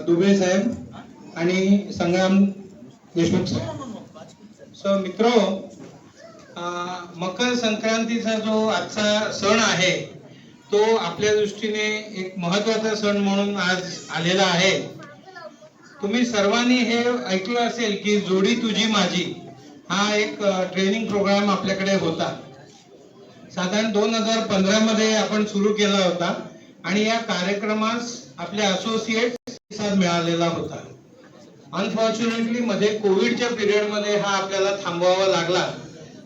दुबे साहेब आणि संग्राम देशमुख साहेब. सो मित्रो, मकर संक्रांतीचा जो आजचा सण आहे तो आपल्या दृष्टीने एक महत्त्वाचा सण म्हणून आज आलेला आहे. तुम्ही सर्वांनी हे ऐकलं असेल की जोडी तुझी माझी हा एक ट्रेनिंग प्रोग्राम आपल्याकडे होता. साधारण 2015 मध्ये आपण सुरू केला होता आणि या कार्यक्रमास आपल्या असोसिएट प्रतिसाद मिळालेला होता. अनफॉर्च्युनेटली मध्ये कोविडच्या पिरियड मध्ये हा आपल्याला थांबवावा लागला,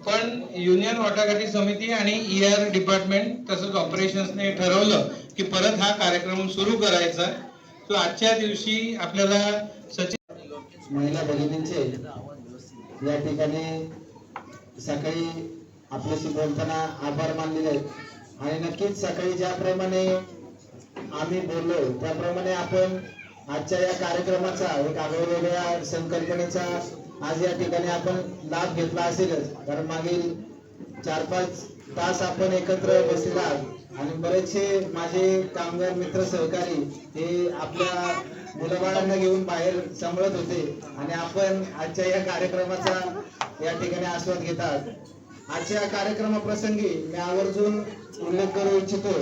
पण युनियन वाटाघाटी समिती आणि ER डिपार्टमेंट तसंच ऑपरेशन्सने ठरवलं की परत हा कार्यक्रम सुरू करायचा. तो आजच्या दिवशी आपल्याला सचिन महिला भगिनींचे या ठिकाणी सकाळी आपल्याशी बोलताना आभार मानलेले आहेत आणि नक्कीच सकाळी ज्याप्रमाणे आम्ही बोललो त्याप्रमाणे आपण आजच्या या कार्यक्रमाचा एक वेगवेगळ्या संकल्पनेचा आज या ठिकाणी आपण लाभ घेतला असेलच. कारण मागील 4-5 तास आपण एकत्र बसलेला आहात आणि बरेचसे माझे कामगार मित्र सहकारी हे आपल्या मुलाबाळांना घेऊन बाहेर सांभाळत होते आणि आपण आजच्या या कार्यक्रमाचा या ठिकाणी आस्वाद घेतात. आजच्या कार्यक्रमाप्रसंगी मी आवर्जून उल्लेख करू इच्छितो,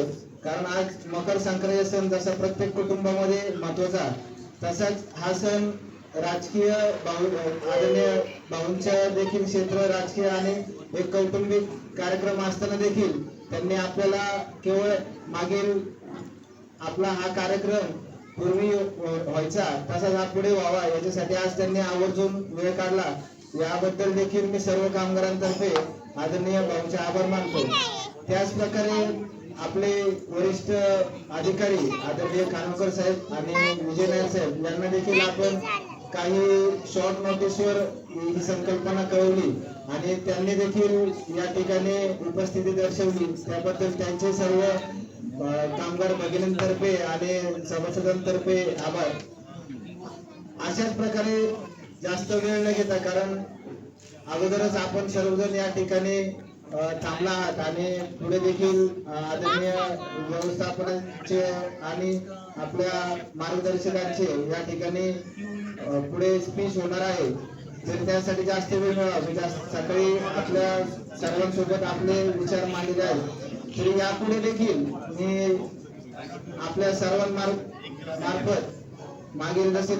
कारण आज मकर संक्रांती सण जसा प्रत्येक कुटुंबामध्ये महत्वाचा, तसाच हा सण राजकीय आदरणीय भाऊंच्या देखील क्षेत्र राजकीय आणि एक कौटुंबिक कार्यक्रम असताना देखील त्यांनी आपल्याला केवळ मागील आपला हा कार्यक्रम पूर्वी व्हायचा तसाच हा पुढे व्हावा याच्यासाठी आज त्यांनी आवर्जून वेळ काढला. याबद्दल देखील मी सर्व कामगारांतर्फे आदरणीय भाऊंचे आभार मानतो. त्याच प्रकारे आपले वरिष्ठ अधिकारी आदरणीय खानोकर साहेब आणि विजय नायर साहेब यांना देखील आपण काही शॉर्ट नोटीसवर ही संकल्पना कळवली आणि त्यांनी देखील या ठिकाणी उपस्थिती दर्शवली. त्याबद्दल त्यांचे सर्व कामगार भगिनींतर्फे आणि सभासदांतर्फे आभार. अशाच प्रकारे जास्त वेळ न घेता, कारण अगोदरच आपण सर्वजण या ठिकाणी थांबला आहात आणि पुढे देखील आदरणीय व्यवस्थापनाचे आणि आपल्या मार्गदर्शकांचे या ठिकाणी पुढे स्पीच होणार आहे. तर त्यासाठी जास्त वेळ मिळावा. सकाळी आपल्या सर्वांसोबत आपले विचार मांडलेले आहेत. तरी यापुढे देखील मी आपल्या सर्वांमार्फत मागील जसे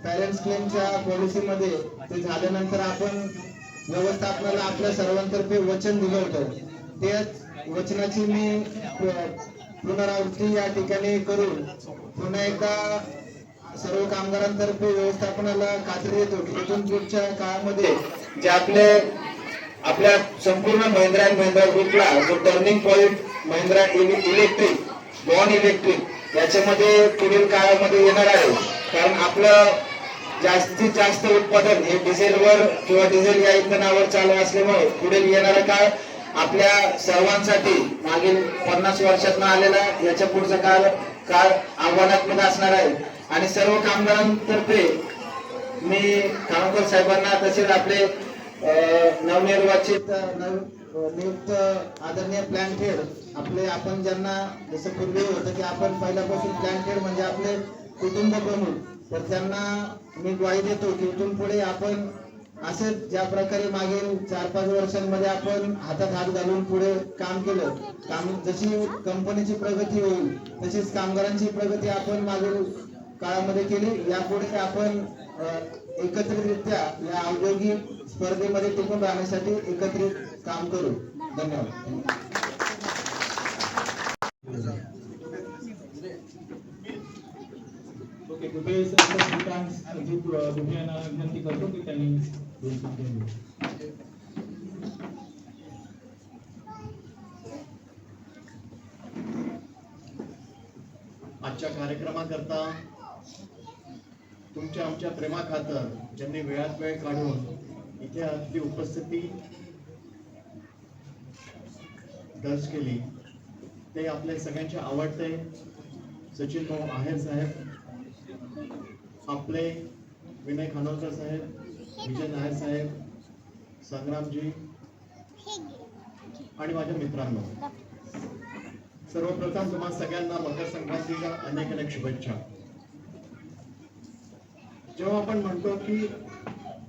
पॅरेंट्स क्लेमच्या पॉलिसीमध्ये ते झाल्यानंतर आपण व्यवस्थापनाला आपल्या सर्वांतर्फे वचन दिलं होतं, त्याच वचनाची मी पुनरावृत्ती या ठिकाणी करून पुन्हा एकदा सर्व कामगारांतर्फे व्यवस्थापनाला खात्री देतो की इथून पुढच्या काळामध्ये जे आपल्या संपूर्ण महिंद्रा अँड महिंद्रा ग्रुपला जो turning point Mahindra electric born electric याच्यामध्ये पुढील काळामध्ये येणार आहे. कारण आपलं जास्तीत जास्त उत्पादन हे डिझेलवर किंवा डिझेल या इंधनावर चालू असल्यामुळे पुढील येणारा काळ आपल्या सर्वांसाठी मागील 50 वर्षातून आलेला याच्या पुढचा काळ आव्हानात्मक असणार आहे. आणि सर्व कामगारांतर्फे मी खानोकर साहेबांना तसेच आपले नवनिर्वाचित नियुक्त आदरणीय प्लॅन हेड आपले आपण ज्यांना जसं पूर्वी होतं की आपण पहिल्यापासून प्लॅन हेड म्हणजे आपले कुटुंब प्रमुख, तर त्यांना मी ग्वाही देतो की इथून पुढे आपण असंच ज्या प्रकारे मागील 4-5 वर्षांमध्ये आपण हातात हात घालून पुढे काम केलं, जशी कंपनीची प्रगती होईल तशीच कामगारांची प्रगती आपण मागील काळामध्ये केली. यापुढे आपण एकत्रितरित्या या औद्योगिक स्पर्धेमध्ये टिकून राहण्यासाठी एकत्रित काम करू. धन्यवाद. ओके, दुबे यांना विनंती करतो की त्यांनी आजच्या कार्यक्रमाकरता तुमच्या आमच्या प्रेमाखातर ज्यांनी वेळात वेळ काढून इथे आपली उपस्थिती दर्ज केली ते आपले सगळ्यांचे आवडते सचिन भाऊ आहेर साहेब, आपले विनय खानोलकर साहेब, विजय नायर साहेब, संग्रामजी आणि माझ्या मित्रांनो, सर्वप्रथम तुम्हा सगळ्यांना मकर संक्रांतीच्या अनेक शुभेच्छा. जेव्हा आपण म्हणतो की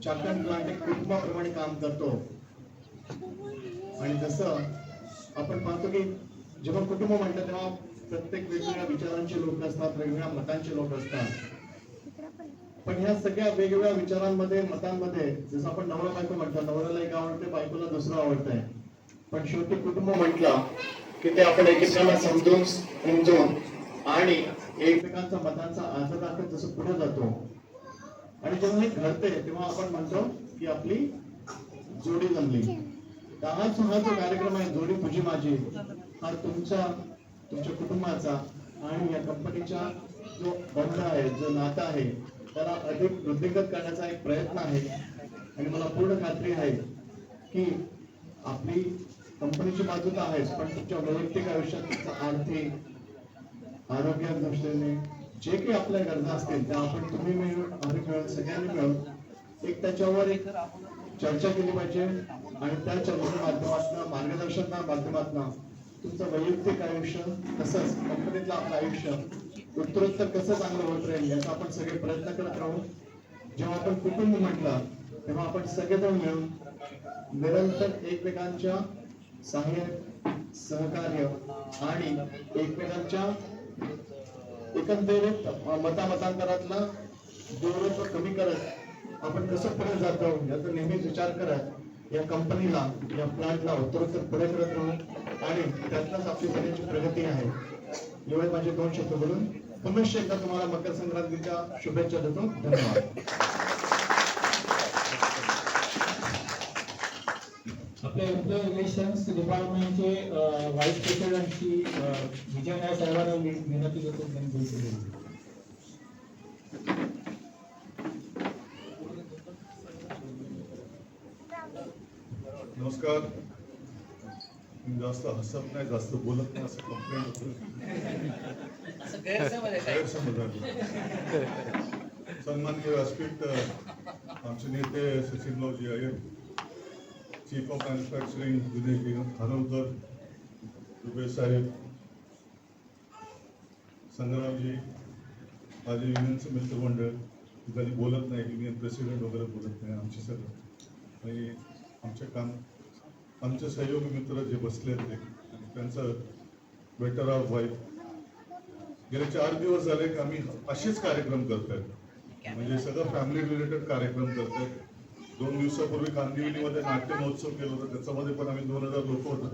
चाकण प्लांट एक कुटुंबाप्रमाणे काम करतो, आणि जसं आपण पाहतो की जेव्हा कुटुंब म्हणतं तेव्हा प्रत्येक वेगवेगळ्या विचारांचे लोक असतात, वेगवेगळ्या मतांचे लोक असतात. पण ह्या सगळ्या वेगवेगळ्या विचारांमध्ये, मतांमध्ये, जसं आपण नवरा बायको म्हणतो, नवऱ्याला एक आवडते, बायकोला दुसरं आवडतंय, पण शेवटी कुटुंब म्हटलं की ते आपण एकमेकांना समजून आणि एकमेकांच्या मतांचा आदर राखत जसं पुढे जातो, आणि जेव्हा हे घडते तेव्हा आपण म्हणतो की आपली जोडी जमली. हा जो कार्यक्रम आहे, जोडी तुझी माझी, हा तुमच्या कुटुंबाचा आणि या कंपनीचा जो बंध आहे, जो नाता आहे, त्याला अधिक वृद्धिंगत करण्याचा एक प्रयत्न आहे. आणि मला पूर्ण खात्री आहे की आपली कंपनीची बाजू तर आहेच, पण तुमच्या वैयक्तिक आयुष्यात तुमचं आर्थिक, आरोग्य दृष्टीने जे काही आपल्या गरजा असतील त्या आपण तुम्ही मिळून, आम्ही मिळून, सगळ्यांनी मिळून एक त्याच्यावर एक चर्चा केली पाहिजे. आणि त्या चर्चेच्या माध्यमातून, मार्गदर्शनाच्या माध्यमातून तुमचं वैयक्तिक आयुष्य तसंच कंपनीतलं आपलं आयुष्य उत्तरोत्तर कसं चांगलं होत राहील याचा आपण सगळे प्रयत्न करत राहू. जेव्हा आपण कुटुंब म्हटलं तेव्हा आपण सगळेजण मिळून निरंतर एकमेकांच्या सहाय्य, सहकार्य आणि एकमेकांच्या एकंदरीत मतामतांतरातला दूरत्व कमी करत आपण कसं पुढे जातो याचा नेहमीच विचार करत या कंपनीला, या प्लांटला उत्तरोत्तर पुढे करत राहू. आणि त्यातनंच आपली सगळ्यांची प्रगती आहे. एवढे माझे 2 शब्द बोलून पुनश्च एकदा तुम्हाला मकर संक्रांतीच्या शुभेच्छा देतो. धन्यवाद. आपल्या एम्प्लॉय रिलेशन्स डिपार्टमेंटचे व्हाईस प्रेसिडेंट श्री विजय नायर साहेबांना विनंती करतो त्यांनी बोलतो. नमस्कार. मी जास्त हसत नाही, जास्त बोलत नाही असं कंप्लेंट होतं. गैरसमज आहे. सन्माननीय व्यासपीठ आमचे नेते सचिनरावजी Iyer, chief of manufacturing Vijayji Khanolkar, Dubey साहेब, संग्रामजी, माझे युनियनचं मित्रमंडळ, कधी बोलत नाही, युनियन प्रेसिडेंट वगैरे बोलत नाही, आमचे सगळं आणि आमचे सहयोगी मित्र जे बसले ते आणि त्यांचं बेटर ऑफ वाईफ. गेले 4 दिवस झाले की आम्ही असेच कार्यक्रम करतोय, म्हणजे सगळं फॅमिली रिलेटेड कार्यक्रम करतोय. 2 दिवसापूर्वी कांदिवलीमध्ये नाट्य महोत्सव केला होता, त्याच्यामध्ये पण आम्ही 2000 लोक होतो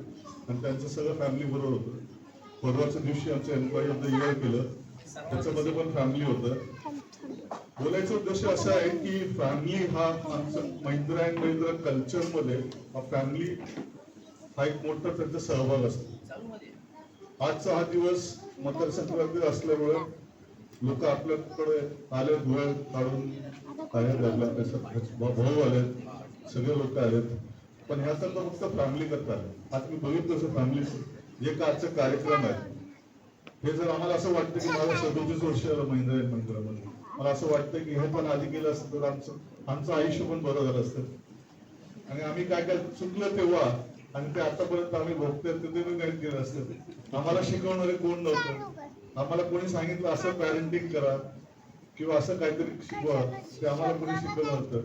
आणि त्यांचं सगळं फॅमिली बरोबर होतं. परवाच्या दिवशी आमचं एम्प्लॉई ऑफ द इयर केलं, त्याच्यामध्ये पण फॅमिली होतं. बोलायचा उद्देश असा आहे की फॅमिली हा आमचं महिंद्रा अँड महिंद्रा कल्चरमध्ये फॅमिली हा एक मोठा त्यांचा सहभाग असतो. आजचा हा दिवस मकर संक्रांती असल्यामुळे लोक आपल्याकडे आले, वेळ काढून भाऊ आलेत, सगळे लोक आलेत, पण ह्याचा तर फक्त फॅमिली करतात. आज मी बघितलं तसं फॅमिली जे का आजचा कार्यक्रम आहे हे जर आम्हाला असं वाटतं की मला 37 वर्ष आलं महिंद्रा अँड महिंद्रामध्ये, मला असं वाटतं की हे पण आधी केलं असतं तर आमचं आयुष्य पण बरं झालं असतं. आणि आम्ही काय काय चुकलं तेव्हा आणि ते आतापर्यंत आम्ही भोगतोय ते पण काही केलं असतं. आम्हाला शिकवणारे कोण नव्हतं. आम्हाला कोणी सांगितलं असं पॅरेंटिंग करा किंवा असं काहीतरी शिकवा, ते आम्हाला कोणी शिकवलं नव्हतं.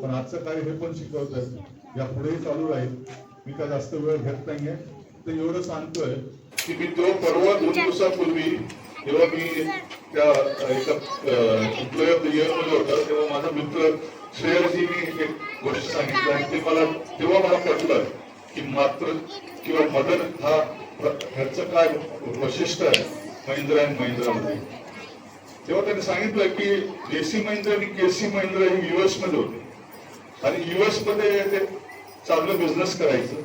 पण आजचं काय हे पण शिकवत आहे, या पुढेही चालू राहील. मी काय जास्त वेळ घेत नाहीये, तर एवढं सांगतोय की मी तो परवा 2 दिवसापूर्वी जेव्हा मी त्या एका एम्प्लॉई ऑफ द इयर मध्ये होता तेव्हा माझा मित्र श्रेयसजींनी एक गोष्ट सांगितली आणि ते मला तेव्हा मला पटलं की मात्र किंवा मदर हा ह्याचं काय वैशिष्ट्य आहे महिंद्रा अँड महिंद्रामध्ये. तेव्हा त्यांनी सांगितलं की जेसी महिंद्रा आणि केसी महिंद्रा हे US मध्ये होते आणि US मध्ये ते चांगलं बिझनेस करायचं.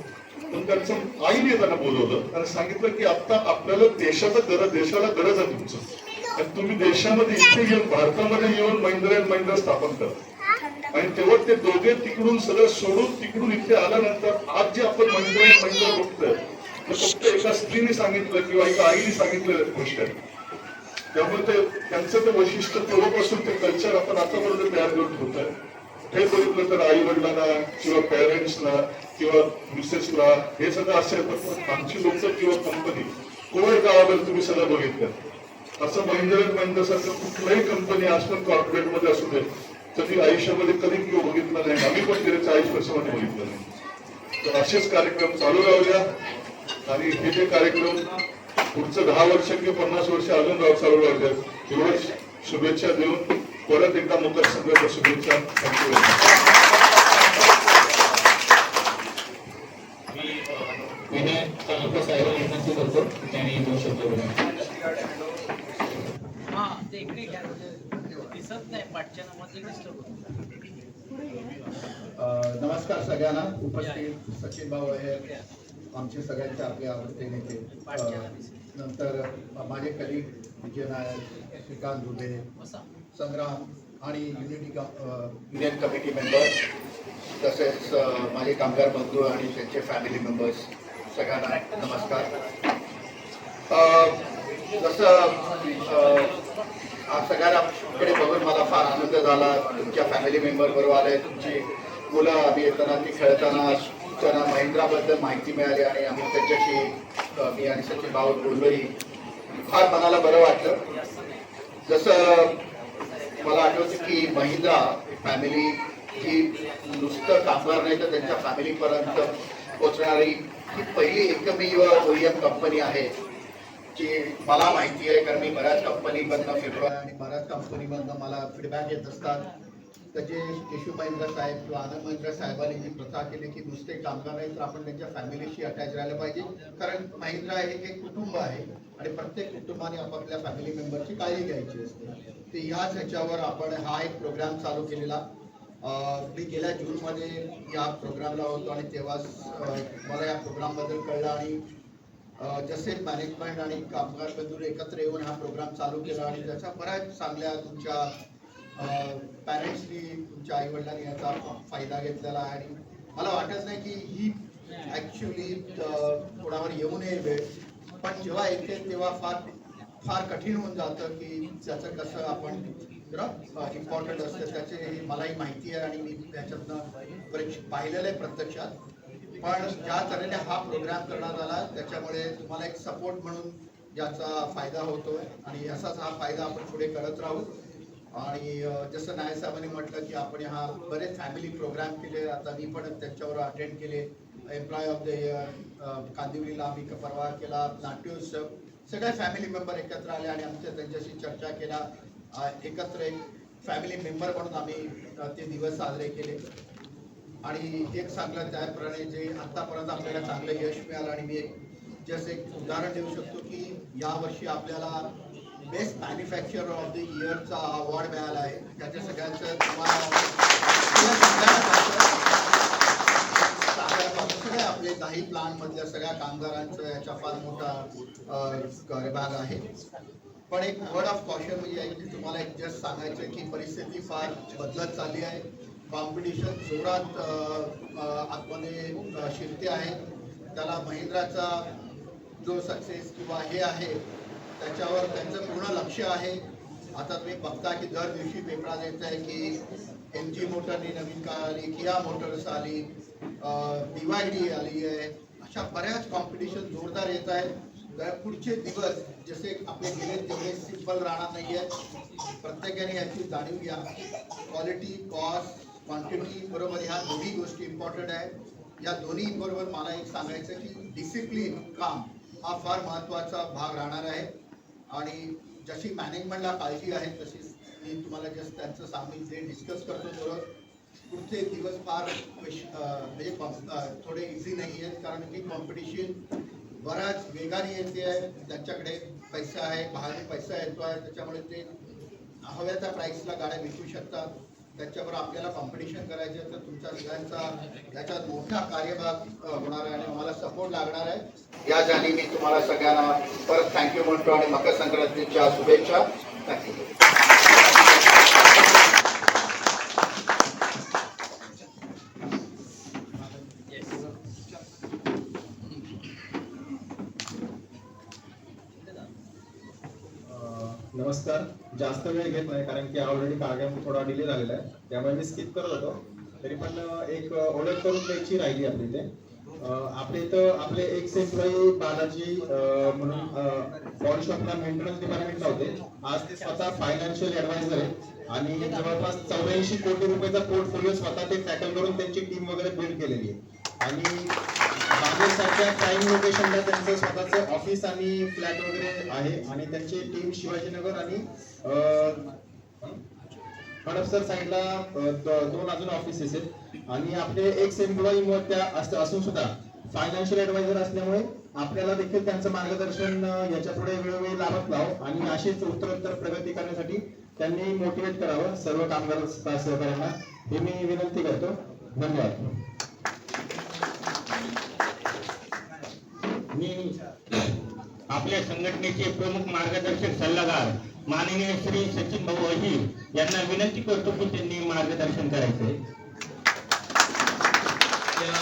पण त्यांचं आईने त्यांना बोलवलं आणि सांगितलं की आता आपल्याला देशाला गरज आहे तुमचं, आणि तुम्ही देशामध्ये इथे येऊन भारतामध्ये येऊन महिंद्रा अँड महिंद्रा स्थापन करा. आणि तेव्हा ते दोघे तिकडून सगळं सोडून तिकडून इथे आल्यानंतर आज जे आपण महिंद्रा अँड महिंद्रा बघतोय ते फक्त एका स्त्रीने सांगितलं किंवा एका आईने सांगितलेलं गोष्ट आहे. त्यामुळे ते त्यांचं ते वैशिष्ट्य तेव्हापासून ते कल्चर आपण आतापर्यंत तयार करून होत आहे. हे बघितलं तर आई वडिलांना किंवा पेरेंट्सला किंवा मिसेसला हे सगळं असेल, पण आमची लोक किंवा कंपनी कोविड काळामध्ये तुम्ही सगळं बघितलं असं महिंद्रा अँड महिंद्रा सारखं कुठलाही कंपनी आज पण कॉर्पोरेट मध्ये असू दे तर ती आयुष्यामध्ये कधी बघितलं नाही. आम्ही पण गेले 40 वर्षामध्ये बघितलं नाही. तर असेच कार्यक्रम चालू राहूया आणि हे जे कार्यक्रम पुढचं 10 वर्ष किंवा 50 वर्ष अजून चालू राहू एवढंच शुभेच्छा देऊन परत एकदा मकर संक्रांत शुभेच्छा. मी विनय चालुक्य साहेब विनंती करतो त्यांनी 2 शब्द बोलावे. ते इकडे घ्या दिसत नाही पाठच्या नावात डिस्टर्ब नमस्कार सगळ्यांना. उपस्थित सचिन भाऊ आहे, आमचे सगळ्यांचे आपले आवडते नेते. नंतर माझे कलिग विजय नायक, श्रीकांत दुबे, संग्राम आणि युनियन कमिटी मेंबर, तसेच माझे कामगार बंधू आणि त्यांचे फॅमिली मेंबर्स, सगळ्यांना नमस्कार. जसं आज सगळ्यांकडे बघून मला फार आनंद झाला. तुमच्या फॅमिली मेंबर बरोबर आले, तुमची मुलं आम्ही येताना ती खेळताना त्यांना महिंद्राबद्दल माहिती मिळाली आणि आम्ही त्याच्याशी मी आणि सचिन भाऊ बोललोही. फार मनाला बरं वाटलं. जसं मला आठवतं की महिंद्रा फॅमिली ही नुसतं कामगार नाही तर त्यांच्या फॅमिलीपर्यंत पोचणारी ही पहिली एकमेव OEM कंपनी आहे जी मला माहिती आहे, कारण मी बऱ्याच कंपनीमधनं फिरलो आहे आणि बऱ्याच कंपनीमधनं मला फीडबॅक येत असतात. त्याचे केशव महिंद्रा साहेब किंवा आनंद महिंद्रा साहेबांनी जी प्रथा केली की नुसते कामगार नाही तर आपण त्यांच्या फॅमिलीशी अटॅच राहायला पाहिजे, कारण महिंद्रा हे एक कुटुंब आहे आणि प्रत्येक कुटुंबाने आपापल्या फॅमिली मेंबरची काळजी घ्यायची असते. तर ह्याच ह्याच्यावर आपण हा एक प्रोग्राम चालू केलेला. मी गेल्या जूनमध्ये या प्रोग्रामला होतो आणि तेव्हाच मला या प्रोग्रामबद्दल कळलं आणि जसे मॅनेजमेंट आणि कामगार बंधू एकत्र येऊन हा प्रोग्राम चालू केला आणि त्याचा बऱ्याच चांगल्या तुमच्या पॅरेंट्सनी, तुमच्या आईवडिलांनी याचा फायदा घेतलेला आहे. आणि मला वाटत नाही की ही ॲक्च्युली कोणावर येऊ नये वेळ, पण जेव्हा येते तेव्हा फार कठीण होऊन जातं की त्याचं कसं आपण इम्पॉर्टंट असतं. त्याचे मलाही माहिती आहे आणि मी त्याच्यातनं पाहिलेलं आहे प्रत्यक्षात. पण ज्या तऱ्हेने हा प्रोग्राम करण्यात आला त्याच्यामुळे तुम्हाला एक सपोर्ट म्हणून याचा फायदा होतोय आणि असाच हा फायदा आपण पुढे करत राहू. आणि जसं नायक साहेबांनी म्हटलं की आपण हा बरेच फॅमिली प्रोग्राम केले. आता मी पण त्याच्यावर अटेंड केले. एम्प्लॉय ऑफ द इयर कांदिवलीला आम्ही परवा केला, नाट्योत्सव. सगळे फॅमिली मेंबर एकत्र आले आणि आमच्या त्यांच्याशी चर्चा केला. एकत्र एक फॅमिली मेंबर म्हणून आम्ही ते दिवस साजरे केले. आणि एक सांगलं त्याप्रमाणे जे आतापर्यंत आपल्याला चांगलं यश मिळालं आणि मी एक उदाहरण देऊ शकतो की यावर्षी आपल्याला बेस्ट मॅन्युफॅक्चरर ऑफ द इयरचा अवॉर्ड मिळाला आहे. त्याच्या सगळ्यांचं तुम्हाला सगळ्या आपले 10 प्लांट मधल्या सगळ्या कामगारांचा याचा फार मोठा भाग आहे. पण एक वर्ड ऑफ कॉशन म्हणजे तुम्हाला एक जस्ट सांगायचं की परिस्थिती फार बदलत चालली आहे. कॉम्पिटिशन जोरात आतमध्ये शिरते आहे. त्याला महिंद्राचा जो सक्सेस किंवा हे आहे त्याच्यावर त्यांचं पूर्ण लक्ष आहे. आता तुम्ही बघता की दर दिवशी पेपरात येत आहे की MG मोटरनी नवीन कार आली, किया मोटर्स आली, BYD आली आहे. अशा बऱ्याच कॉम्पिटिशन जोरदार येत आहे. तर पुढचे दिवस जसे आपले गेले तेवढे सिंपल राहणार नाही आहे. प्रत्येकाने याची जाणीव घ्या. क्वालिटी, कॉस्ट, क्वांटिटी बरोबर ह्या दोन्ही गोष्टी इम्पॉर्टंट आहेत. या दोन्ही बरोबर मला एक सांगायचं की डिसिप्लिन, काम हा फार महत्त्वाचा भाग राहणार आहे. आणि जशी मॅनेजमेंटला काळजी आहे तशीच मी तुम्हाला जस्ट त्यांचं सांगितले डिस्कस करतो. थोडं पुढचे दिवस फार म्हणजे थोडे इझी नाही आहेत, कारण की कॉम्पिटिशन बऱ्याच वेगाने येते आहे. त्यांच्याकडे पैसा आहे, बाहेर पैसा येतो आहे, त्याच्यामुळे ते हव्या त्या प्राईसला गाड्या विकू शकतात. त्याच्यावर आपल्याला कॉम्पिटिशन करायचे तर तुमच्या सगळ्यांचा त्याच्यात मोठा कार्यभाग होणार आहे आणि आम्हाला सपोर्ट लागणार आहे. या जाणी मी तुम्हाला सगळ्यांना परत थँक्यू म्हणतो आणि मकर संक्रांतीच्या शुभेच्छा. थँक्यू. नमस्कार. जास्त वेळ घेत नाही कारण की ऑलरेडी कार्यक्रम थोडा डिले झालेला आहे, त्यामुळे मी स्किप करत होतो. तरी पण एक ओळख करून द्यायची राहिली आपली इथे. आपल्या इथं आपले एक्स एम्प्लॉई बालाजी म्हणून बॉडी शॉपला मेंटेनन्स डिपार्टमेंटला होते. आज ते स्वतः फायनान्शियल ऍडवायझर आहे आणि जवळपास 84 कोटी रुपयाचा पोर्टफोलिओ स्वतः ते टॅकल करून त्यांची टीम वगैरे बिल्ड केलेली आहे. आणि बांगेरसारख्या प्राईम लोकेशनला त्यांचं स्वतःचं ऑफिस आणि फ्लॅट वगैरे आहे आणि त्यांची टीम शिवाजीनगर आणि हडपसर साईडला 2 अजून ऑफिसेस आहेत. आणि आपले एक्स एम्प्लॉई त्या असून सुद्धा फायनान्शियल ऍडवायझर असल्यामुळे आपल्याला देखील त्यांचं मार्गदर्शन याच्या पुढे वेळोवेळी लाभत राहावं आणि अशीच उत्तरोत्तर प्रगती करण्यासाठी त्यांनी मोटिवेट करावं सर्व कामगार सहकाऱ्यांना, हे मी विनंती करतो. धन्यवाद. मी आपल्या संघटनेचे प्रमुख मार्गदर्शक सल्लागार माननीय श्री सचिन भाऊ अहिर यांना विनंती करतो की त्यांनी मार्गदर्शन करायचे. या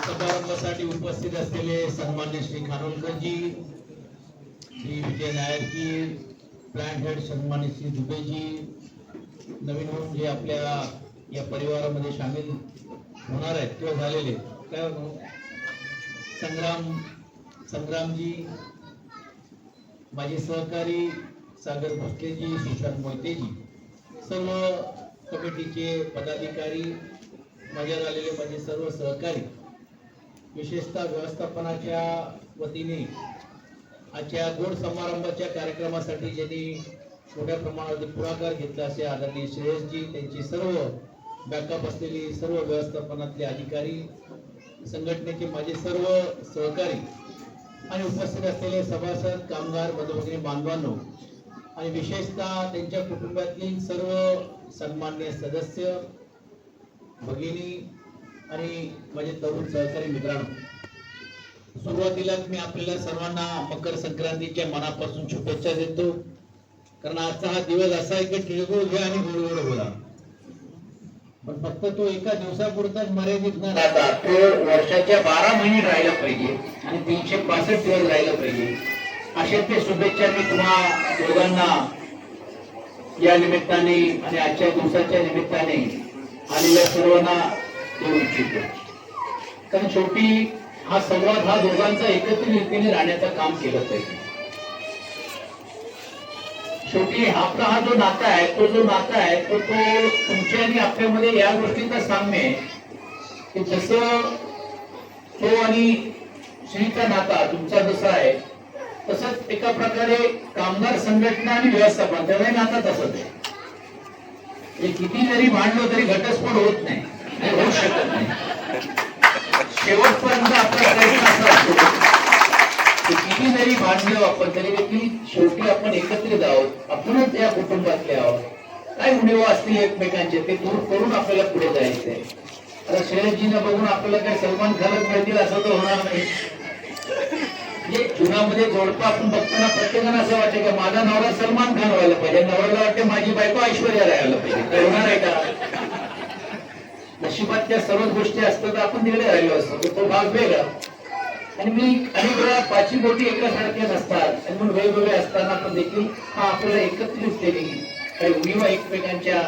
समारंभासाठी उपस्थित असलेले सन्मान्य श्री खानोलकरजी, श्री विजय नायकजी, प्लांट हेड सन्मान्य श्री दुबेजी, नवीन होऊन जे आपल्या या परिवारामध्ये सामील होणार आहेत किंवा झालेले काय संग्रामजी, माझे सहकारी सागर भोसलेजी, सुशांत मोहितेजी, सर्व कमिटीचे पदाधिकारी, माझ्यात आलेले माझे सर्व सहकारी, विशेषतः व्यवस्थापनाच्या वतीने आजच्या गोड समारंभाच्या कार्यक्रमासाठी ज्यांनी मोठ्या प्रमाणात पुढाकार घेतला असे आदरणीय श्रेयसजी, त्यांची सर्व बॅकअप असलेली सर्व व्यवस्थापनातले अधिकारी, संघटनेचे माझे सर्व सहकारी आणि उपस्थित असलेले सभासद, कामगार, बंधू बांधवांनो आणि विशेषतः त्यांच्या कुटुंबातील सर्व सन्माननीय सदस्य, भगिनी आणि माझे तरुण सहकारी मित्रांनो, सुरुवातीलाच मी आपल्याला सर्वांना मकर संक्रांतीच्या मनापासून शुभेच्छा देतो. कारण आजचा हा दिवस असा आहे की तिळगुळ घ्या आणि गोड गोड बोला, पण फक्त तो एका दिवसापुरताच मर्यादित न राहता तो वर्षाच्या 12 महिने राहायला पाहिजे आणि 365 दिवस राहायला पाहिजे. अशा ते शुभेच्छा मी तुम्हा दोघांना या निमित्ताने आणि आजच्या दिवसाच्या निमित्ताने आलेल्या सर्वांना देऊ इच्छितो. कारण शेवटी हा संवाद हा दोघांचा एकत्रित रीतीने राहण्याचं काम केलं पाहिजे. शेवटी आपला हा जो नाता आहे तो तुमच्या आणि आपल्यामध्ये या गोष्टीचा साम्य आहे की जसं तो आणि श्रीचा नाता तुमचा जसा आहे तसंच एका प्रकारे कामगार संघटना आणि व्यवस्थापन त्यालाही नाता तसंच आहे. किती जरी भांडलो तरी घटस्फोट होत नाही आणि होऊ शकत नाही. शेवटपर्यंत आपला प्रयत्न असा असतो की किती जरी भांडलो आपण तरी देखील शेवटी आपण एकत्रित आहोत, आपणच या कुटुंबातले आहोत. काय उणीवा असतील एकमेकांचे ते दूर करून आपल्याला पुढे जायचंय. आता शरदजींना बघून आपल्याला काय सलमान खानच मिळतील असं तर होणार नाही. म्हणजे जीवनामध्ये जोडपा आपण बघताना प्रत्येकाला असं वाटतं की माझा नवरा सलमान खान व्हायला पाहिजे, नवऱ्याला वाटते माझी बायको ऐश्वर्या राहायला पाहिजे. काय होणार आहे का? नशिबात त्या सर्व गोष्टी असतात तर आपण तिकडे राहिलो असतो, तो भाग वेगळा. आणि मी अनेक वेळा 5 बोटी एका सारख्या नसतात आणि मग वेगवेगळे असताना पण देखील हा आपल्याला एकत्रित केली काही उणीवा एकमेकांच्या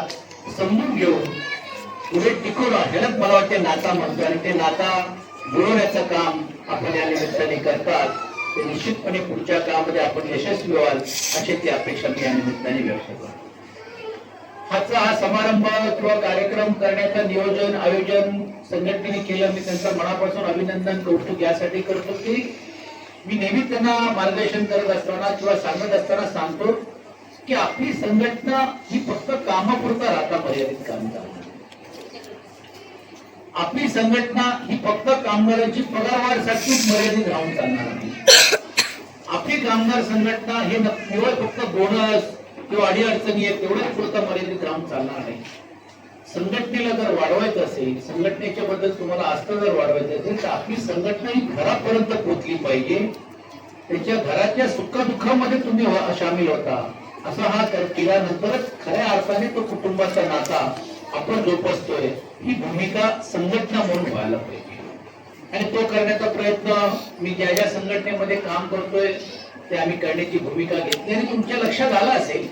समजून घेऊन पुढे टिकवणं ह्यालाच मला वाटते नाता म्हणतो. आणि ते नाता जुळवण्याचं काम आपण या निमित्ताने करतात. ते निश्चितपणे पुढच्या काळामध्ये आपण यशस्वी व्हाल अशी ती अपेक्षा मी या निमित्ताने व्यक्त करतो. हा समारंभ किंवा कार्यक्रम करण्याचं नियोजन आयोजन संघटनेने केलं, मी त्यांचं मनापासून अभिनंदन कौतुक यासाठी करतो की मी नेहमी त्यांना मार्गदर्शन करत असताना किंवा सांगत असताना सांगतो की आपली संघटना ही फक्त कामापुरता राहता मर्यादित काम करणार. आपली संघटना ही फक्त कामगारांची पगारवाढीसाठीच मर्यादित राहून चालणार नाही. आपली कामगार संघटना हे केवळ फक्त बोनस किंवा अडीअडचणी आहेत तेवढ्याच पुरता मर्यादित राहून चालणार नाही. संघटनेला जर वाढवायचं असेल, संघटनेच्या बद्दल तुम्हाला आस्था जर वाढवायचं असेल तर आपली संघटना ही घरापर्यंत पोहोचली पाहिजे. त्याच्या घराच्या सुखदुःखामध्ये तुम्ही सामील होता असा हा केल्यानंतरच खऱ्या अर्थाने तो कुटुंबाचा नाता आपण जोपासतोय ही भूमिका संघटना म्हणून व्हायला पाहिजे. आणि तो करण्याचा प्रयत्न मी ज्या ज्या संघटनेमध्ये काम करतोय ते आम्ही करण्याची भूमिका घेतली. आणि तुमच्या लक्षात आलं असेल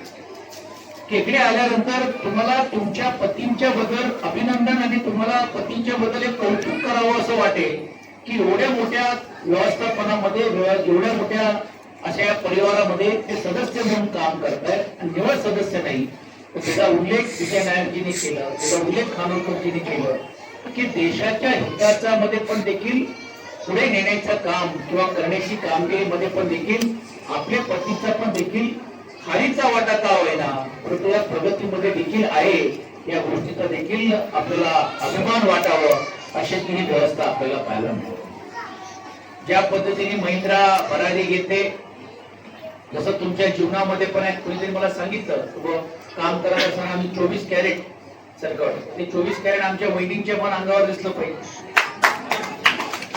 की इकडे आल्यानंतर तुम्हाला तुमच्या पतींच्या बद्दल अभिनंदन आणि तुम्हाला पतींच्या बद्दल एक कौतुक करावं असं वाटेल की एवढ्या मोठ्या व्यवस्थापनामध्ये एवढ्या मोठ्या अशा या परिवारामध्ये ते सदस्य म्हणून काम करतायत आणि निवड सदस्य नाही. तर त्याचा उल्लेख विजय नायकजींनी केला, त्याचा उल्लेख खानोलकरजींनी केलं की देशाच्या हिताचा मध्ये पण देखील पुढे नेण्याचं काम किंवा करण्याची कामगिरीमध्ये पण देखील आपल्या पतीचा पण देखील खालीचा वाटा का होईना परंतु या प्रगतीमध्ये देखील आहे, या गोष्टीचा देखील आपल्याला अभिमान वाटावं अशी ही व्यवस्था आपल्याला पाहायला मिळते. ज्या पद्धतीने महिंद्रा भरारी घेते, जसं तुमच्या जीवनामध्ये पण आहे. कोणीतरी मला सांगितलं काम करत असताना आम्ही 24 कॅरेट सरकट, ते 24 कॅरेट आमच्या वैदिकच्या पण अंगावर दिसलं पाहिजे.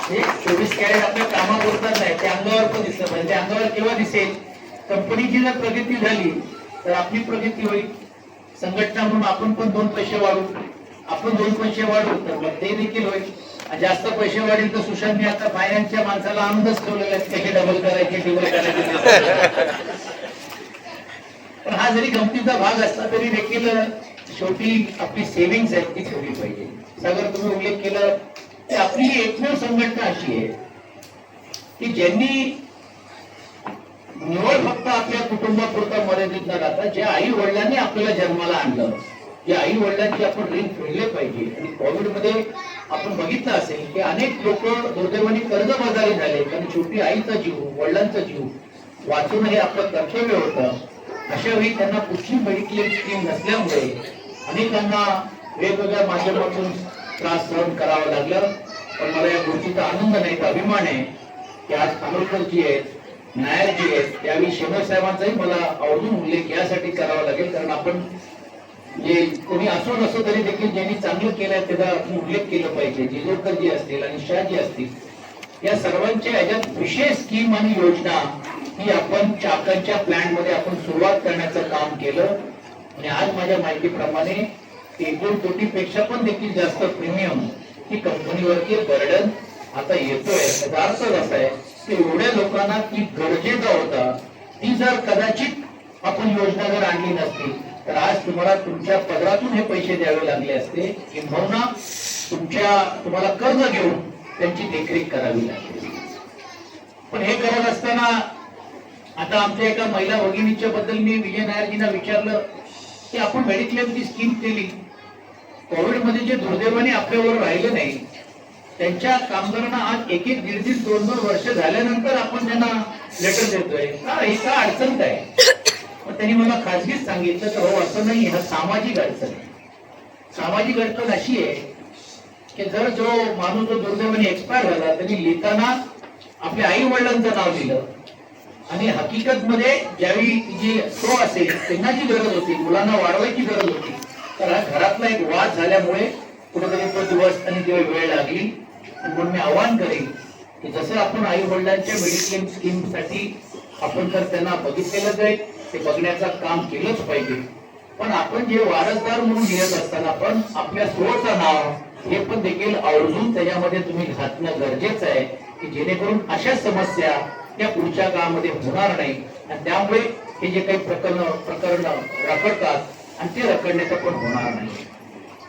हे 24 कॅरेट आपल्या कामापुरतात नाही, ते अंगावर पण दिसलं पाहिजे. ते अंगावर केव्हा दिसेल? कंपनीची जर प्रगती झाली तर आपली प्रगती होईल. संघटना म्हणून आपण पण 2 पैसे वाढू, आपण 2 पैसे वाढू तर मग ते देखील होईल. आणि जास्त पैसे वाढेल तर सुशांतने आता फायनान्सच्या माणसाला आणूनच ठेवलेलं आहे, कसे डबल करायचे डिबल करायचे. पण हा जरी गमतीचा भाग असला तरी देखील शेवटी आपली सेव्हिंग्ज आहे ती ठेवली पाहिजे. सागर तुम्ही उल्लेख केला की आपली एकमेव संघटना अशी आहे की ज्यांनी निवड फक्त आपल्या कुटुंबापुरता मर्यादित न राहता ज्या आई वडिलांनी आपल्याला जन्माला आणलं, ज्या आई वडिलांची आपण ऋण फेडले पाहिजे. आणि कोविडमध्ये आपण बघितलं असेल की अनेक लोक दुर्दैवाने कर्जबाजारी झाले, कारण शेवटी आईचा जीव, वडिलांचा जीव वाचवणं हे आपलं कर्तव्य होतं. अशा वेळी त्यांना कुठली मेडिक्लेम स्कीम नसल्यामुळे अनेकांना वेगवेगळ्या माध्यमातून त्रास सहन करावा लागला. पण मला या गोष्टीचा आनंद नाही तर अभिमान आहे की आज खानोलकरजी आहेत, नायकजी आहेत, त्यावेळी शेमर साहेबांचाही मला आवर्जून उल्लेख यासाठी करावा लागेल, कारण आपण जे कोणी असो नसो तरी देखील ज्यांनी चांगलं केलंय त्याचा आपण उल्लेख केला पाहिजे. जिजोरकरजी असतील आणि शहाजी असतील, या सर्वांच्या याच्यात विशेष स्कीम आणि योजना ही आपण चाकांच्या प्लॅन मध्ये आपण सुरुवात करण्याचं काम केलं. आणि आज माझ्या माहितीप्रमाणे 1-2 कोटीपेक्षा पण देखील जास्त प्रीमियम ही कंपनीवरती बर्डन आता येतोय. त्याचा अर्थ असा आहे की एवढ्या लोकांना ती गरजेचा होता, ती जर कदाचित आपण योजना जर आणली नसती तर आज तुम्हाला तुमच्या पदरातून हे पैसे द्यावे लागले असते, किंबहुना तुम्हाला कर्ज घेऊन त्यांची देखरेख करावी लागली. पण हे करत असताना आता आमच्या एका महिला भगिनीच्या बद्दल मी विजय नायरजींना विचारलं की आपण मेडिक्लेमची स्कीम केली, कोविडमध्ये जे दुर्दैवाने आपल्यावर राहिले नाही त्यांच्या कामगारांना आज 1-1, 1.5, 2-2 वर्ष झाल्यानंतर आपण त्यांना लेटर देतोय का, ही का अडचण काय? पण त्यांनी मला खासगीच सांगितलं तर हो असं नाही, हा सामाजिक अडचण आहे. सामाजिक अडचण अशी आहे की जर जो माणूस जो दुर्दैवाने एक्सपायर झाला त्यांनी लिहिताना आपल्या आई वडिलांचं नाव लिहिलं आणि हकीकत मध्ये ज्यावेळी जी सो असेल त्यांना जी गरज होती, मुलांना वाढवायची गरज होती, तर हा घरातला एक वाद झाल्यामुळे कुठेतरी तो दिवस आणि दिवस वेळ लागली. म्हणून मी आवाहन करेन की जसं आपण आई वडिलांच्या मेडिक्लेम स्कीम साठी आपण तर त्यांना बघितलेलं जाईल, ते बघण्याचं काम केलंच पाहिजे. पण आपण जे वारसदार म्हणून लिहित असताना पण आपल्या सोचं नाव हे पण देखील आवर्जून त्याच्यामध्ये तुम्ही घातणं गरजेचं आहे की जेणेकरून अशा समस्या त्या पुढच्या काळामध्ये होणार नाही. आणि त्यामुळे हे जे काही प्रकरण रखडतात आणि ते रखडण्याचं पण होणार नाही.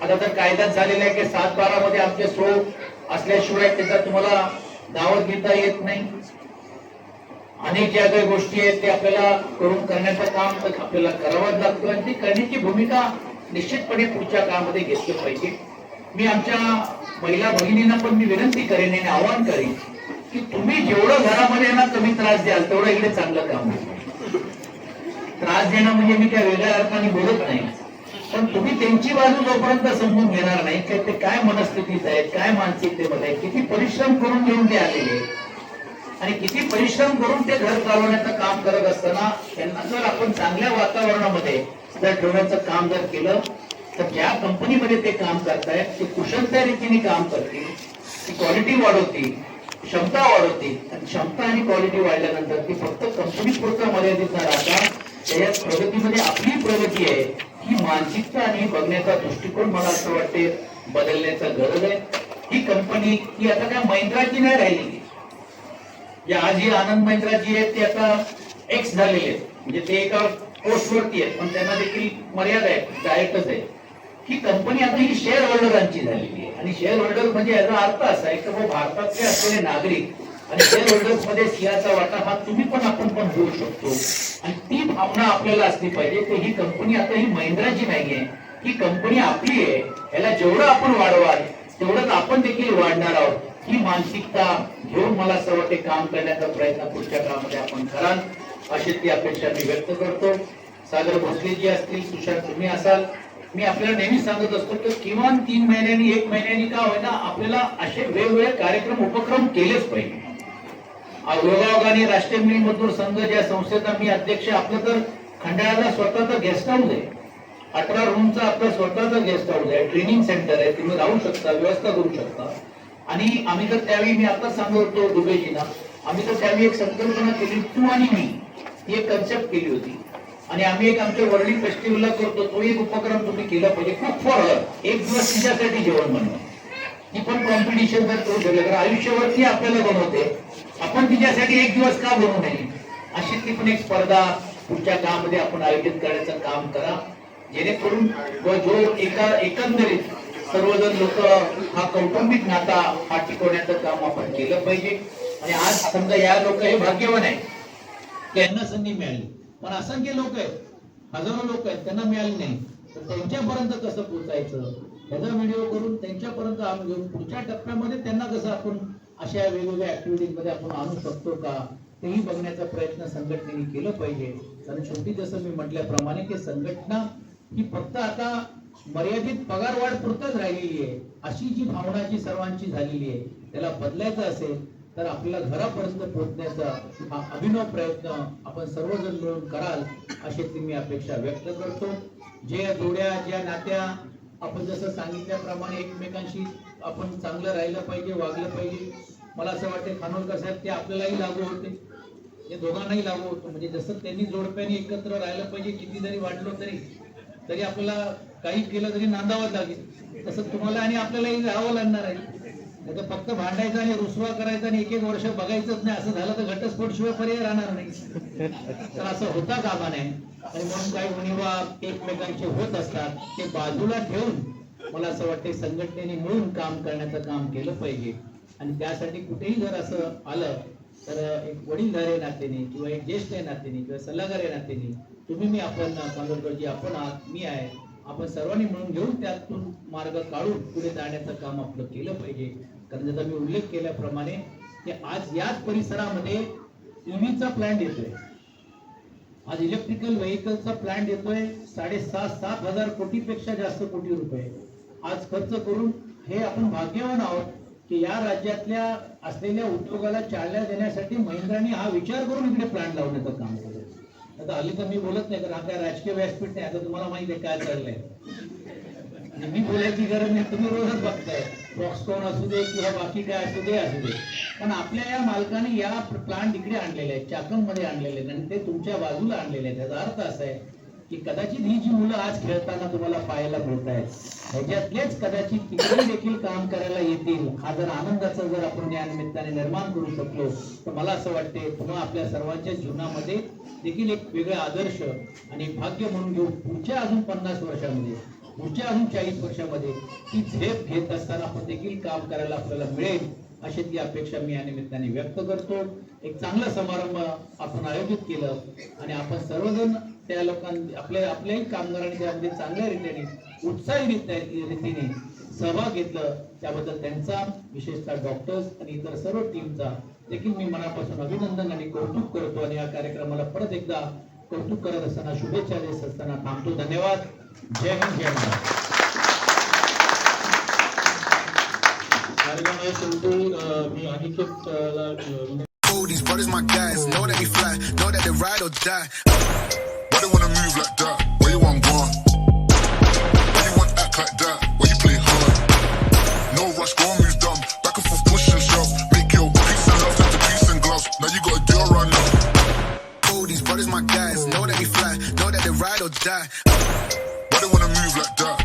आता तर कायद्यात झालेला आहे की 7-12 मध्ये आमचे सो असल्याशिवाय त्याचा तुम्हाला दावत घेता येत नाही. अनेक ज्या काही गोष्टी आहेत ते आपल्याला करून करण्याचं काम आपल्याला करावंच लागतं आणि ती करण्याची भूमिका निश्चितपणे पुढच्या काळामध्ये घेतली पाहिजे. मी आमच्या महिला भगिनींना पण मी विनंती करेन आणि आवाहन करेन की तुम्ही जेवढं घरामध्ये यांना कमी त्रास द्याल तेवढं इकडे चांगलं काम होईल. त्रास देणं म्हणजे मी त्या वेगळ्या अर्थाने बोलत नाही, पण तुम्ही त्यांची बाजू जोपर्यंत समजून घेणार नाही की ते काय मनस्थितीत आहेत, काय मानसिकतेमध्ये आहेत, किती परिश्रम करून घेऊन ते आलेले आणि किती परिश्रम करून ते घर चालवण्याचं काम करत असताना त्यांना जर आपण चांगल्या वातावरणामध्ये जर ठेवण्याचं काम जर केलं तर ज्या कंपनीमध्ये ते काम करतायत ते कुशलता रीतीने काम करतील, ती क्वालिटी वाढवतील, क्षमता वाढवतील. आणि क्षमता आणि क्वालिटी वाढल्यानंतर ती फक्त कंपनी पुरतं मर्यादित न राहता त्याच्या प्रगतीमध्ये आपली प्रगती आहे ही मानसिकता आणि बघण्याचा दृष्टिकोन मला असं वाटते बदलण्याचा गरज आहे. ही कंपनी ही आता काय महिंद्राची नाही राहिली, जे आज ही आनंद महिंद्राची आहेत ते आता एक्स झालेले आहेत, म्हणजे ते एका पोस्टवरती आहेत पण त्यांना देखील मर्यादा आहे, डायरेक्टच आहे. ही कंपनी आता ही शेअर होल्डरांची झालेली आहे आणि शेअर होल्डर म्हणजे याचा अर्थ असा आहे की मग भारतातले असलेले नागरिक आणि शेअर होल्डर्स मध्ये सिंहाचा वाटा हा तुम्ही पण आपण पण घेऊ शकतो. आणि ती भावना आपल्याला असली पाहिजे की ही कंपनी आता ही महिंद्राची नाहीये, ही कंपनी आपली आहे, याला जेवढं आपण वाढवाल तेवढंच आपण देखील वाढणार आहोत. ही मानसिकता घेऊन मला असं वाटते काम करण्याचा प्रयत्न पुढच्या काळामध्ये आपण कराल अशी ती अपेक्षा मी व्यक्त करतो. सागर भोसलेजी असतील, तुषार तुम्ही असाल, मी आपल्याला नेहमी सांगत असतो की किमान 3 महिन्यांनी 1 महिन्यांनी का होईना आपल्याला असे वेगवेगळे कार्यक्रम उपक्रम केलेच पाहिजे. योगायोगाने राष्ट्रीय मिल मजदूर संघ ज्या संस्थेचा मी अध्यक्ष, आपलं तर खंडाळ्याला स्वतःचं गेस्ट हाऊस आहे, 18 रूमचा आपलं स्वतःचं गेस्ट हाऊस आहे, ट्रेनिंग सेंटर आहे, तुम्ही राहू शकता, व्यवस्था करू शकता. आणि आम्ही तर त्यावेळी मी आता सांगत होतो दुबेजीना, आम्ही तर त्यावेळी एक संकल्पना केली, तू आणि मी, ही एक कन्सेप्ट केली होती. आणि आम्ही एक आमच्या वर्ल्ड फेस्टिवलला करतो, तो एक उपक्रम तुम्ही केला पाहिजे, कुक फॉर हर, एक दिवस तिच्यासाठी जेवण बनवा. ती पण कॉम्पिटिशन जर करू शकले, कारण आयुष्यावर ती आपल्याला बनवते, आपण तिच्यासाठी एक दिवस का बनवू नये, अशी ती पण एक स्पर्धा पुढच्या काळामध्ये आपण आयोजित करण्याचं काम करा, जेणेकरून जो एकंदरीत सर्वजण लोक हा कौटुंबिक नाता हा टिकवण्याचं काम आपण केलं पाहिजे. आणि आज समजा या लोक हे भाग्यवान आहे त्यांना संधी मिळाली, पण असंख्य लोक आहेत, हजारो लोक आहेत त्यांना मिळाली नाही, तर त्यांच्यापर्यंत कसं पोहोचायचं याचा व्हिडिओ करून त्यांच्यापर्यंत आणून घेऊन पुढच्या टप्प्यामध्ये त्यांना कसं आपण अशा वेगवेगळ्या ऍक्टिव्हिटीज मध्ये आपण आणू शकतो का तेही बघण्याचा प्रयत्न संघटनेने केलं पाहिजे. कारण शेवटी जसं मी म्हटल्याप्रमाणे की संघटना ही फक्त आता मर्यादित पगारवाढ पुरतच राहिलेली आहे, अशी जी भावना जी सर्वांची झालेली आहे, त्याला बदलायचं असेल तर आपल्याला घरापर्यंत पोहोचण्याचा हा अभिनव प्रयत्न आपण सर्वजण मिळून कराल अशी मी अपेक्षा व्यक्त करतो. जे जोड्या ज्या नात्या आपण जसं सांगितल्याप्रमाणे एकमेकांशी आपण चांगलं राहिलं पाहिजे, वागलं पाहिजे. मला असं वाटतं खानोलकर साहेब ते आपल्यालाही लागू होते, ते दोघांनाही लागू होतं. म्हणजे जसं त्यांनी जोडप्याने एकत्र राहिलं पाहिजे, किती जरी वाटलो तरी आपल्याला काही केलं तरी नांदावं लागेल, तसं तुम्हाला आणि आपल्यालाही राहावं लागणार आहे. नाही तर फक्त भांडायचं आणि रुसवा करायचा आणि 1-1 वर्ष बघायचंच नाही असं झालं तर घटस्फोट शिवाय पर्याय राहणार नाही. तर असं होता कामा नये. आणि म्हणून काही उणिवा एकमेकांचे होत असतात, ते बाजूला ठेवून मला असं वाटतं संघटनेने मिळून काम करण्याचं काम केलं पाहिजे. आणि त्यासाठी कुठेही जर असं आलं तर एक वडीलधारे नात्याने किंवा एक ज्येष्ठ नात्याने किंवा सल्लागार नात्याने तुम्ही मी आपण कांदोलकरजी आपण आहात, मी आहे, आपण सर्वांनी मिळून घेऊन त्यातून मार्ग काढून पुढे जाण्याचं काम आपलं केलं पाहिजे. कारण जसा मी उल्लेख केल्याप्रमाणे की आज याच परिसरामध्ये ईव्हीचा प्लॅन्ट येतोय, आज इलेक्ट्रिकल व्हेकलचा प्लॅन्ट येतोय, 6,500-7,000 कोटीपेक्षा जास्त कोटी रुपये आज खर्च करून. हे आपण भाग्यवान आहोत की या राज्यातल्या असलेल्या उद्योगाला चालना देण्यासाठी महिंद्राने हा विचार करून इकडे प्लॅन्ट लावण्याचं काम केलं. आता हल्ली तर मी बोलत नाही, कारण हा काय राजकीय व्यासपीठ नाही, आता तुम्हाला माहिती आहे काय चाललंय, मी बोलायची गरज नाही, तुम्ही रोजच बघताय, फॉक्सकॉन असू दे किंवा बाकी काय असू दे. पण आपल्या या मालकाने या प्लांट इकडे आणलेले आहेत, चाकणमध्ये आणलेले आहेत आणि ते तुमच्या बाजूला आणलेले आहेत. याचा अर्थ असा आहे की कदाचित ही जी मुलं आज खेळताना तुम्हाला पाहायला मिळत आहेत, ह्याच्यातलेच कदाचित तिकडे देखील काम करायला येतील. हा जर आनंदाचा जर आपण या निमित्ताने निर्माण करू शकलो तर मला असं वाटते पुन्हा आपल्या सर्वांच्या जीवनामध्ये देखील एक वेगळा आदर्श आणि भाग्य म्हणून घेऊन पुढच्या अजून 50 वर्षामध्ये, पुढच्या अजून 40 वर्षामध्ये ती झेप घेत असताना आपण देखील काम करायला आपल्याला मिळेल अशी ती अपेक्षा मी या निमित्ताने व्यक्त करतो. एक चांगला समारंभ आपण आयोजित केलं आणि आपण सर्वजण त्या लोकांनी आपल्याही कामगारांनी त्यामध्ये चांगल्या रीतीने उत्साही रीतीने सहभाग घेतलं, त्याबद्दल त्यांचा विशेषतः डॉक्टर्स आणि इतर सर्व टीमचा देखील मी मनापासून अभिनंदन आणि कौतुक करतो. आणि या कार्यक्रमाला परत एकदा कौतुक करत असताना शुभेच्छा देत असताना थांबतो. धन्यवाद. जय हिंद, जय महाराष्ट्र. कार्यक्रमाच्या शेवटी मी अनिकेतला These brothers my guys, know that we fly, know that they ride or die. Why they wanna move like that? Where you want gone? Why you want act like that? Why you play hard? No rush, go and move dumb. Back and forth, push and shove. Make your peace and love turn to peace and gloves. Now you gotta do it right now. These brothers my guys, know that we fly, know that they ride or die. Why they wanna move like that?